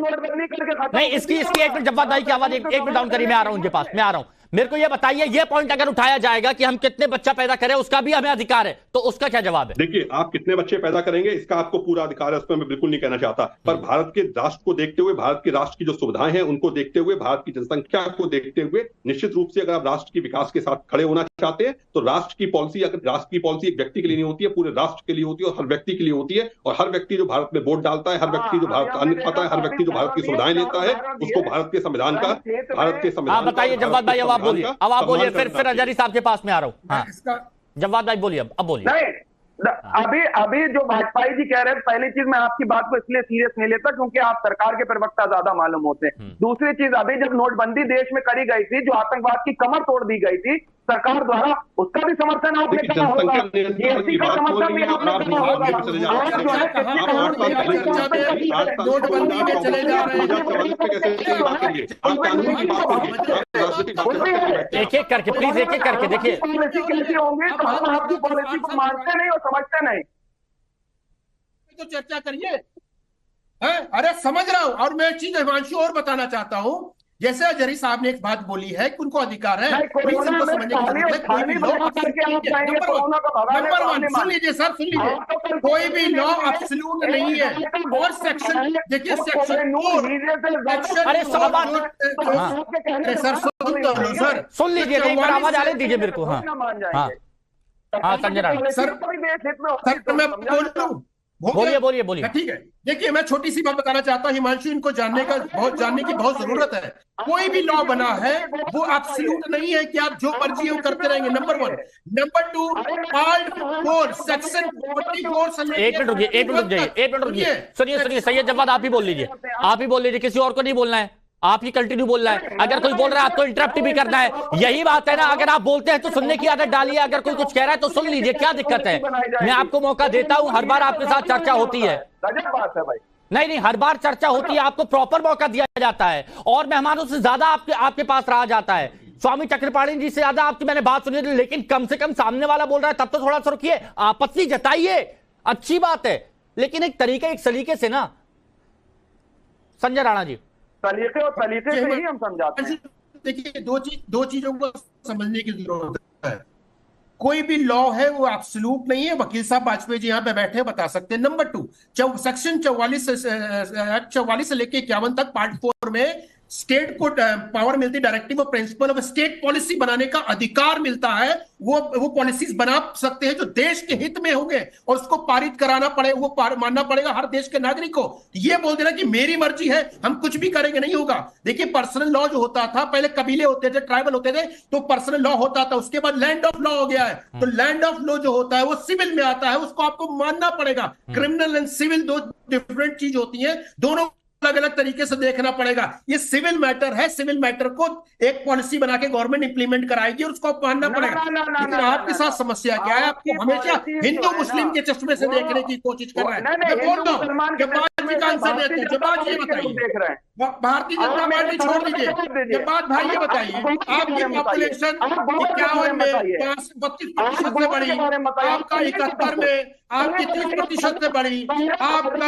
नहीं, इसकी एक मिनट जवाद भाई की आवाज एक मिनट डाउन करिए, मैं आ रहा हूं उनके पास, मैं आ रहा हूं। मेरे को ये बताइए, ये पॉइंट अगर उठाया जाएगा कि हम कितने बच्चा पैदा करें उसका भी हमें अधिकार है, तो उसका क्या जवाब है? देखिए, आप कितने बच्चे पैदा करेंगे इसका आपको पूरा अधिकार है, उसमें मैं बिल्कुल नहीं कहना चाहता, पर भारत के राष्ट्र को देखते हुए, भारत के राष्ट्र की जो सुविधाएं हैं उनको देखते हुए, भारत की जनसंख्या को देखते हुए, निश्चित रूप से अगर आप राष्ट्र के विकास के साथ खड़े होना चाहते हैं तो राष्ट्र की पॉलिसी एक व्यक्ति के लिए नहीं होती है, पूरे राष्ट्र के लिए होती है और हर व्यक्ति के लिए होती है। और हर व्यक्ति जो भारत में वोट डालता है, हर व्यक्ति जो भारत का अन्न खाता है, हर व्यक्ति जो भारत की सुविधाएं लेता है, उसको भारत के संविधान बताइए जवाद भाई, अब आप बोलिए, फिर अजहरी साहब के पास में आ रहा हूं। हाँ, जवाद भाई बोलिए, अब बोलिए। अभी जो वाजपेयी जी कह रहे हैं, पहली चीज मैं आपकी बात को इसलिए सीरियस नहीं लेता क्योंकि आप सरकार के प्रवक्ता ज्यादा मालूम होते हैं। दूसरी चीज, अभी जब नोटबंदी देश में करी गई थी, जो आतंकवाद की कमर तोड़ दी गई थी सरकार द्वारा, उसका भी समर्थन आपने कहा होगा, जीएसटी का समर्थन भी आपने कहा होगा। नोटबंदी में चले जा रहे हैं, एक एक करके प्लीज, एक एक करके देखिए पॉलिसी कैसी होंगी, तो हम आपकी पॉलिसी को मानते नहीं और समझते नहीं। तो चर्चा करिए। अरे समझ रहा हूं, और मैं एक चीज हिमांशु और बताना चाहता हूं, जैसे अजहरी साहब ने एक बात बोली है कि उनको अधिकार है, नंबर 1 सुन लीजिए सर, सुन लीजिए, कोई भी लॉ एब्सोल्यूट नहीं है, और सेक्शन देखिए, सेक्शन 4 अरे सर सुन लीजिए, एक बार आवाज आने दीजिए मेरे को। हाँ संजय राणा सर, मैं बोल रहा हूँ, बोलिए। ठीक है, देखिए मैं छोटी सी बात बताना चाहता हूं हिमांशु, इनको जानने की बहुत जरूरत है। कोई भी लॉ बना है वो एब्सोल्यूट नहीं है कि आप जो मर्जी वो करते रहेंगे, नंबर 1। Number 2, part 4 section 44। एक मिनट रुकिए, सुनिए सैयद जवाद, आप ही बोल लीजिए, किसी और को नहीं बोलना है, आप ही कंटिन्यू बोलना है। अगर कोई बोल रहा है आपको इंटरप्ट भी करना है, यही बात है ना। अगर आप बोलते हैं तो सुनने की आदत डालिए, अगर कोई कुछ कह रहा है तो सुन लीजिए, क्या दिक्कत है? मैं आपको मौका देता हूं, हर बार आपके साथ चर्चा होती है। नहीं, हर बार चर्चा होती है, आपको प्रॉपर मौका दिया जाता है, और मेहमानों से ज्यादा आपके पास रहा जाता है। स्वामी चक्रपाणी जी से ज्यादा आपकी मैंने बात सुनी, लेकिन कम से कम सामने वाला बोल रहा है तब तो थोड़ा सा रुकिए, आपत्ति जताइए, अच्छी बात है, लेकिन एक सलीके से ना। संजय राणा जी, सलीके से ही हम समझाते हैं। देखिए, दो चीजों को समझने की जरूरत है। कोई भी लॉ है वो एब्सोल्यूट नहीं है। वकील साहब वाजपेयी जी यहाँ पे बैठे हैं, बता सकते हैं। नंबर 2, सेक्शन 44 से लेके 51 तक पार्ट 4 में स्टेट को पावर मिलती, डायरेक्टिव और प्रिंसिपल ऑफ स्टेट पॉलिसी बनाने का अधिकार मिलता है। वो पॉलिसीज बना सकते हैं जो देश के हित में होंगे, और उसको पारित कराना पड़े, वो मानना पड़ेगा हर देश के नागरिक को। ये बोल देना कि मेरी मर्जी है, हम कुछ भी करेंगे, नहीं होगा। देखिए, पर्सनल लॉ जो होता था, पहले कबीले होते थे, ट्राइबल होते थे, तो पर्सनल लॉ होता था। उसके बाद लैंड ऑफ लॉ हो गया है। तो लैंड ऑफ लॉ जो होता है वो सिविल में आता है, उसको आपको मानना पड़ेगा। क्रिमिनल एंड सिविल दो डिफरेंट चीज होती है, दोनों अलग अलग तरीके से देखना पड़ेगा। ये सिविल मैटर है, सिविल मैटर को एक पॉलिसी बना के गवर्नमेंट इंप्लीमेंट कराएगी और उसको मानना पड़ेगा। लेकिन आपके साथ समस्या क्या है? आपको हमेशा हिंदू मुस्लिम के चश्मे से देखने की कोशिश कर रहे हैं। मैं बोल रहा हूं, जबाज जी का आंसर देते हैं। जबाज ये बताइए, भारतीय जनता पार्टी छोड़ दीजिए, जबाज भाई ये बताइए, आपकी पॉपुलेशन 51 में 32% से बढ़ी, आपका 71 में आपकी 30% से बढ़ी, आपका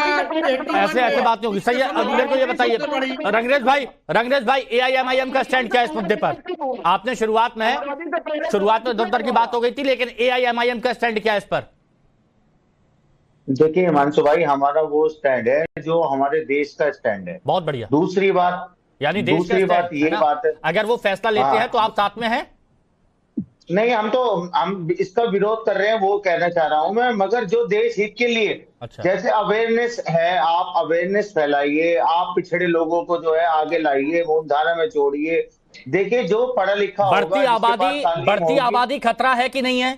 ऐसे बात नहीं होगी। सही है, मेरे को ये बताइए रंगरेज भाई, एआईएमआईएम का स्टैंड क्या है इस मुद्दे पर? आपने शुरुआत में दफ्तर की बात हो गई थी, लेकिन एआईएमआईएम का स्टैंड क्या है इस पर? देखिए हिमांशु भाई, हमारा वो स्टैंड है जो हमारे देश का स्टैंड है। बहुत बढ़िया। दूसरी बात, यानी दूसरी बात ये बात है, अगर वो फैसला लेते हैं तो आप साथ में हैं? नहीं, हम इसका विरोध कर रहे हैं, वो कहना चाह रहा हूं मैं। मगर जो देश हित के लिए, अच्छा, जैसे अवेयरनेस है, आप अवेयरनेस फैलाइए, आप पिछड़े लोगों को जो है आगे लाइए, मुख्यधारा में जोड़िए। देखिए, जो पढ़ा लिखा बढ़ती आबादी खतरा है कि नहीं है?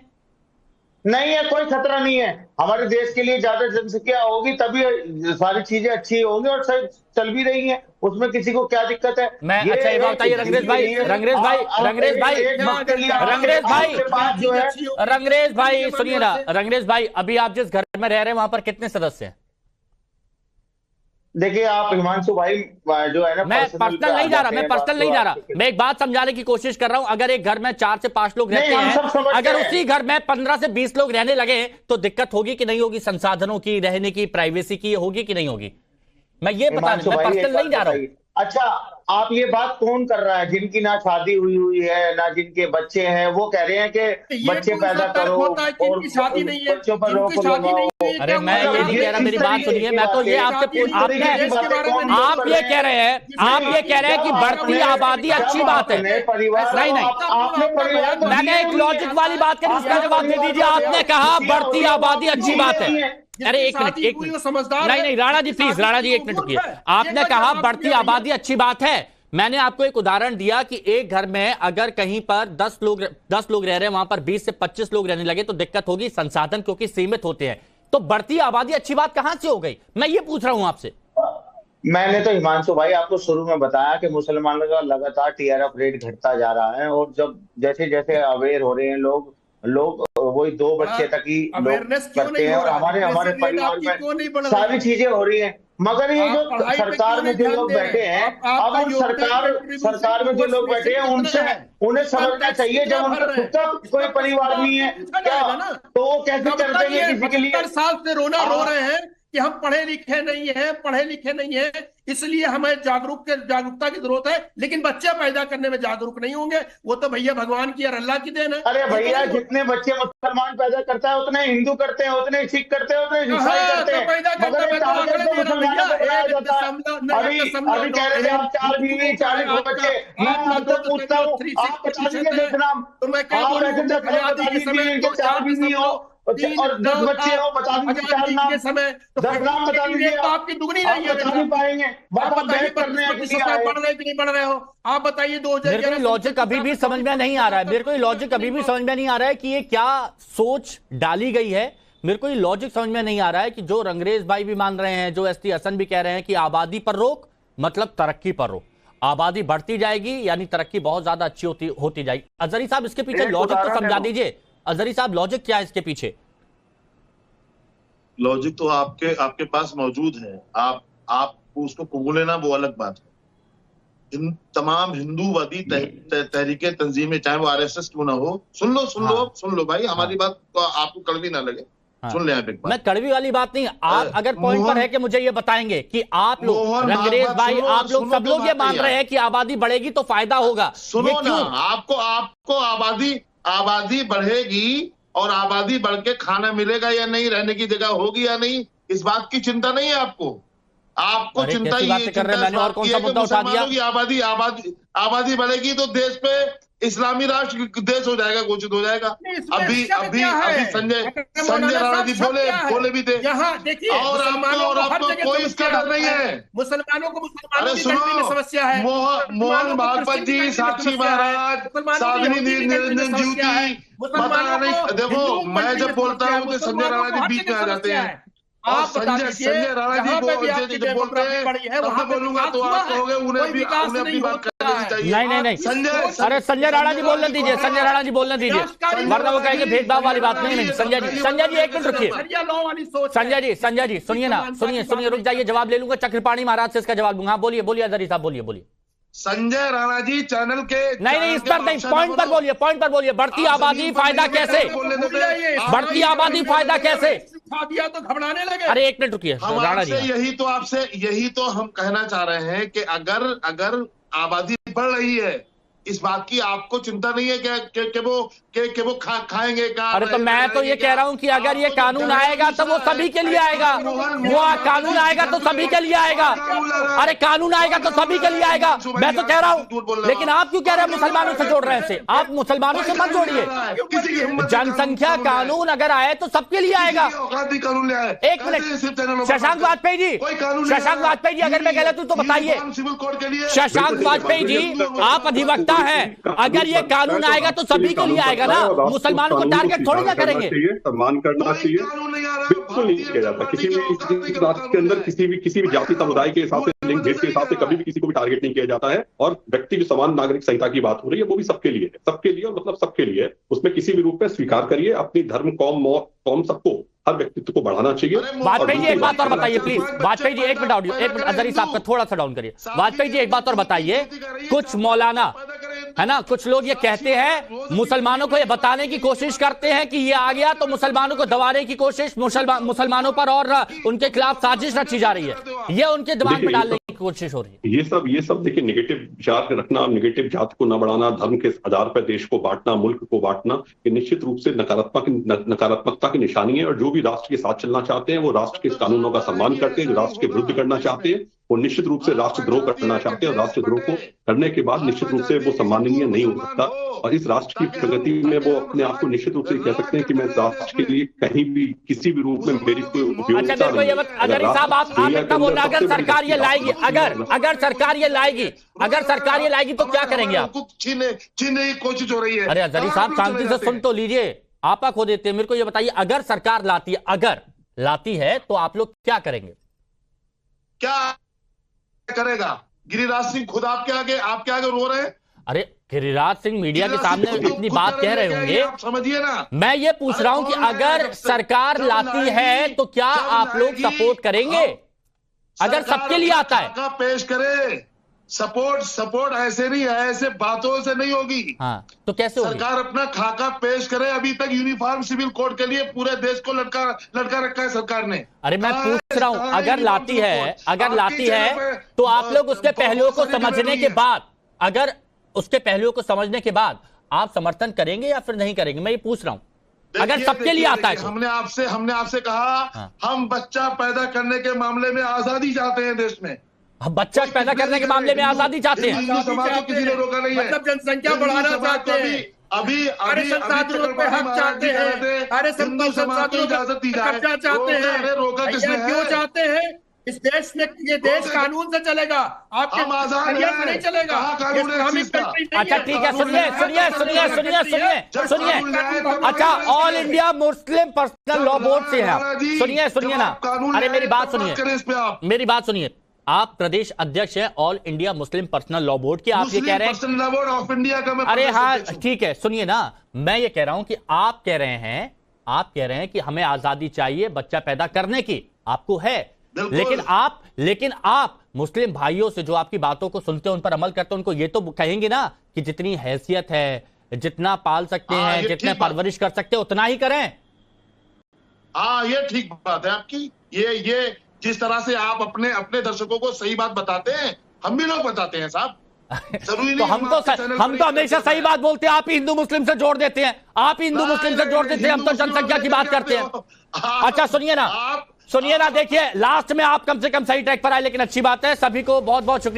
नहीं है, कोई खतरा नहीं है। हमारे देश के लिए ज्यादा जनसंख्या होगी तभी सारी चीजें अच्छी होंगी, और सब चल भी रही हैं, उसमें किसी को क्या दिक्कत है? मैं अच्छा ये बताइए रंगरेज भाई सुनिए ना। रंगरेज भाई, अभी आप जिस घर में रह रहे हैं वहां पर कितने सदस्य हैं? देखिए आप हिमांशु भाई जो है ना, मैं पर्सनल नहीं जा रहा, मैं एक बात समझाने की कोशिश कर रहा हूं। अगर एक घर में 4 से 5 लोग रहते हैं, अगर उसी घर में 15 से 20 लोग रहने लगे तो दिक्कत होगी कि नहीं होगी? संसाधनों की, रहने की, प्राइवेसी की होगी कि नहीं होगी? मैं ये बता रहा हूं, मैं पर्सनल नहीं जा रहा हूं। अच्छा, आप ये बात कौन कर रहा है? जिनकी ना शादी हुई है, ना जिनके बच्चे हैं, वो कह रहे हैं कि बच्चे पैदा करो और शादी नहीं है, बच्चों पर रोक लगाओ। अरे मैं ये नहीं कह रहा, मेरी बात सुनिए। मैं तो ये आपसे आप ये कह रहे हैं कि बढ़ती आबादी अच्छी बात है। नहीं, मैंने एक लॉजिक वाली बात करी, उसका जवाब दे दीजिए। आपने कहा बढ़ती आबादी अच्छी बात है। अरे एक मिनट, नहीं राणा जी प्लीज, राणा जी 1 मिनट रुकिए। आपने कहा बढ़ती आबादी अच्छी बात है। मैंने आपको एक उदाहरण दिया कि एक घर में अगर कहीं पर 10 लोग रह रहे हैं, वहां पर 20 से 25 लोग रहने लगे तो दिक्कत होगी, संसाधन क्योंकि सीमित होते हैं। तो बढ़ती आबादी अच्छी बात कहां से हो गई? मैं ये पूछ रहा हूं आपसे। मैंने तो हिमांशु भाई आपको शुरू में बताया कि मुसलमानों का लगातार टीआरएफ रेट घटता जा रहा है, और जब जैसे जैसे अवेयर हो रहे हैं लोग वही 2 बच्चे तक ही लोग करते हैं, और हमारे परिवार में सारी चीजें हो रही हैं। मगर ये जो सरकार में जो लोग बैठे हैं, अब सरकार में जो लोग बैठे हैं उन्हें समझना चाहिए, जब उनका खुद का कोई परिवार नहीं है क्या, तो वो कैसे कर देंगे किसी के लिए? 70 साल से रो रहे हैं कि हम पढ़े लिखे नहीं है, इसलिए हमें जागरूकता की जरूरत है। लेकिन बच्चे पैदा करने में जागरूक नहीं होंगे, वो तो भैया भगवान की और अल्लाह की देन है। अरे भैया, जितने बच्चे मुसलमान पैदा करता है उतने हिंदू करते हैं, उतने सिख करते हैं, उतने ईसाई करते हैं। अभी कह रहे थे आप 4 बीवी 40 बच्चे। मैं आपसे पूछता हूँ, आप बता दीजिए 10 नाम। तो मैं क्या बोलूं, आजादी के समय 4 बीवी हो और 10 बच्चे हो, बता दीजिए 4 नाम। 10 नाम बता दीजिए। आपकी दुगनी नहीं है, बता नहीं पाएंगे। आप बताइए पढ़ रहे कि नहीं पढ़ रहे हो? आप बताइए। 2011 लॉजिक अभी भी समझ में नहीं आ रहा है। मेरे को ये लॉजिक अभी भी समझ में नहीं आ रहा है कि ये क्या सोच डाली गई है। मेरे को ये लॉजिक समझ में नहीं आ रहा है कि जो रंगरेज भाई भी मान रहे हैं, जो एसटी हसन भी कह रहे हैं कि आबादी पर रोक मतलब तरक्की पर रोक, आबादी बढ़ती जाएगी यानी तरक्की बहुत ज्यादा अच्छी होती जाएगी। अजहरी साहब, इसके पीछे लॉजिक तो समझा दीजिए। अजहरी साहब, लॉजिक क्या है इसके पीछे? लॉजिक तो आपके पास मौजूद है, आप उसको कबूले ना, वो अलग बात है। तमाम हिंदूवादी तहरीकें, तंजीमें, चाहे वो आरएसएस क्यों ना हो, सुन लो भाई, हमारी बात को आपको कड़वी ना लगे, सुन ले आप एक बात। मैं कड़वी वाली बात नहीं, आप अगर पॉइंट पर है कि मुझे ये बताएंगे कि आप लोग, रंगरेज भाई, आप लोग सब लोग ये मान रहे हैं कि आबादी बढ़ेगी तो फायदा होगा। सुनो ना, आपको आबादी बढ़ेगी और आबादी बढ़ के खाना मिलेगा या नहीं, रहने की जगह होगी या नहीं, इस बात की चिंता नहीं है आपको। आपको चिंता ये मैंने और कौन सा मुद्दा उठा दिया? आबादी बढ़ेगी तो देश पे इस्लामी राष्ट्र देश हो जाएगा, घोषित हो जाएगा। अभी संजय राणा जी बोले भी थे। यहाँ देखिए, और आपको कोई इसका डर नहीं है। मुसलमानों को मुसलमानों की सुनो, में समस्या है। मोहन भागवत जी, साक्षी महाराज, साध्वी निरंजन ज्योति, पता नहीं। देखो, मैं जब बोलता हूँ तो संजय राणा जी बीच में आ जाते हैं। और संजय राणा जी बोल रहे हैं, तब मैं बोलूंगा तो आप कहोगे उन्हें अपनी बात करनी चाहिए। नहीं अरे संजय राणा जी बोलने दीजिए, संजय राणा जी बोलने दीजिए, वरना वो कहेंगे भेदभाव वाली बात। नहीं संजय जी एक मिनट रुकिए। संजय जी सुनिए ना, सुनिए रुक जाइए, जवाब ले लूंगा। चक्रपाणी महाराज से इसका जवाब दूंगा। हाँ बोलिए अजहरी साहब, बोलिए। संजय राणा जी चैनल के नहीं इस पर नहीं, पॉइंट पर बोलिए। बढ़ती आबादी फायदा कैसे? बढ़ती आबादी फायदा कैसे? दिया तो घबराने लगे। अरे एक मिनट रुकिए राणा जी। यही तो हम कहना चाह रहे हैं कि अगर आबादी बढ़ रही है, इस बात की आपको चिंता नहीं है कि वो खाएंगे क्या? अरे तो मैं तो ये कह रहा हूँ कि अगर ये कानून आएगा तो वो सभी के लिए आएगा। वो कानून आएगा तो सभी के लिए आएगा। अरे कानून आएगा तो सभी के लिए आएगा, मैं तो कह रहा हूँ। लेकिन आप क्यों कह रहे हैं मुसलमानों से जोड़ रहे हैं? से आप मुसलमानों से मत जोड़िए। जनसंख्या कानून अगर आए तो सबके लिए आएगा। एक मिनट, शशांक वाजपेयी जी, अगर मैं गलत हूं तो बताइए। शशांक वाजपेयी जी, आप अधिवक्ता है, अगर ये कानून आएगा तो सभी के लिए आएगा ना, मुसलमानों को टारगेट थोड़ी ना करेंगे। सम्मान करना चाहिए, बिल्कुल नहीं किया जाता किसी भी राष्ट्र के अंदर, किसी भी जाति समुदाय के हिसाब से, लिंग भेद के हिसाब से कभी भी किसी को भी टारगेट नहीं किया जाता है। और व्यक्ति जो समान नागरिक संहिता की बात हो रही है वो भी सबके लिए है, मतलब सबके लिए। उसमें किसी भी रूप में स्वीकार करिए, अपनी धर्म, कौम सबको, हर व्यक्तित्व को बढ़ाना चाहिए। वाजपेयी जी एक बात और बताइए प्लीज। वाजपेयी जी एक मिनट अजहरी साहब का थोड़ा सा डाउन करिए। वाजपेयी जी एक बात और बताइए। कुछ मौलाना है ना, कुछ लोग ये कहते हैं, मुसलमानों को ये बताने की कोशिश करते हैं कि ये आ गया तो मुसलमानों को दबाने की कोशिश मुसलमानों पर और उनके खिलाफ साजिश रची जा रही है, ये उनके दिमाग में डालने की कोशिश हो रही है। ये सब देखिए, नेगेटिव विचार रखना, नेगेटिव जात को न बढ़ाना, धर्म के आधार पर देश को बांटना, मुल्क को बांटना, ये निश्चित रूप से नकारात्मकता की निशानी है। और जो भी राष्ट्र के साथ चलना चाहते हैं वो राष्ट्र के कानूनों का सम्मान करते हैं। जो राष्ट्र के विरुद्ध करना चाहते हैं वो निश्चित रूप से राष्ट्रद्रोह करना चाहते हैं, और राष्ट्रद्रोह को करने के बाद निश्चित रूप से वो सम्माननीय नहीं हो सकता। और इस राष्ट्र की प्रगति में वो अपने आप को निश्चित रूप से कह सकते हैं कि मैं राष्ट्र के लिए कहीं भी किसी भी रूप में मेरी कोई उपयोगिता नहीं। अजहरी साहब आप इतना बोल रहे हैं, अगर सरकार ये लाएगी, अगर सरकार ये लाएगी तो क्या करेंगे आप? छीनने की कोशिश हो रही है। अरे अजहरी साहब शांति से सुन तो लीजिए, आपा खो देते हैं। मेरे को ये बताइए, अगर सरकार लाती है तो आप लोग क्या करेंगे? क्या करेगा? गिरिराज सिंह खुद आपके आगे रो रहे हैं। अरे गिरिराज सिंह मीडिया के सामने अपनी बात कह रहे होंगे, समझिए ना। मैं ये पूछ रहा हूं कि अगर सरकार लाती है तो क्या आप लोग सपोर्ट करेंगे? अगर सबके लिए आता है पेश करे, सपोर्ट ऐसे नहीं है, ऐसे बातों से नहीं होगी। हाँ, तो कैसे होगी? सरकार अपना खाका पेश करे। अभी तक यूनिफॉर्म सिविल कोड के लिए पूरे देश को लटका रखा है सरकार ने। अरे मैं पूछ रहा हूं, अगर लाती है तो आप लोग उसके पहलुओं को समझने के बाद, अगर उसके पहलुओं को समझने के बाद आप समर्थन करेंगे या फिर नहीं करेंगे? मैं ये पूछ रहा हूं। अगर सबके लिए आता है तो। हमने आपसे कहा, हम बच्चा पैदा करने के मामले में आजादी चाहते हैं देश में। हम बच्चा पैदा करने के मामले में आजादी चाहते हैं। हिंदू समाज को किसी ने रोका नहीं है। मतलब जनसंख्या बढ़ाना चाहते हैं, अभी संसाधनों पे हक चाहते हैं, हिंदू समाज को इजाजत दी जाए, कब्जा चाहते हैं। रोका किसने है? क्यों चाहते हैं? इस देश में, ये देश कानून से चलेगा, आपके से नहीं चलेगा। अच्छा ठीक है, सुनिए। अच्छा, all India Muslim personal law board से है आप। सुनिए ना, अरे मेरी बात सुनिए। आप प्रदेश अध्यक्ष हैं all India Muslim personal law board के। आप ये कह रहे हैं लॉ बोर्ड ऑफ इंडिया का मैं अरे हाँ ठीक है, सुनिए ना, मैं ये कह रहा हूं कि आप कह रहे हैं कि हमें आजादी चाहिए बच्चा पैदा करने की, आपको है। लेकिन आप मुस्लिम भाइयों से जो आपकी बातों को सुनते हैं, उन पर अमल करते हैं, उनको ये तो कहेंगे ना कि जितनी हैसियत है, जितना पाल सकते हैं, जितने परवरिश कर सकते हैं, उतना ही करें। हाँ, ये ठीक बात है आपकी। ये जिस तरह से आप अपने दर्शकों को सही बात बताते हैं, हम भी लोग बताते हैं साहब। जरूरी तो नहीं हम तो हमेशा सही बात बोलते हैं, आप ही हिंदू मुस्लिम से जोड़ देते हैं, आप ही हिंदू मुस्लिम से जोड़ देते हैं, हम तो जनसंख्या की बात करते हैं। अच्छा सुनिए ना, देखिए लास्ट में आप कम से कम सही ट्रैक पर आए, लेकिन अच्छी बात है। सभी को बहुत बहुत शुक्रिया।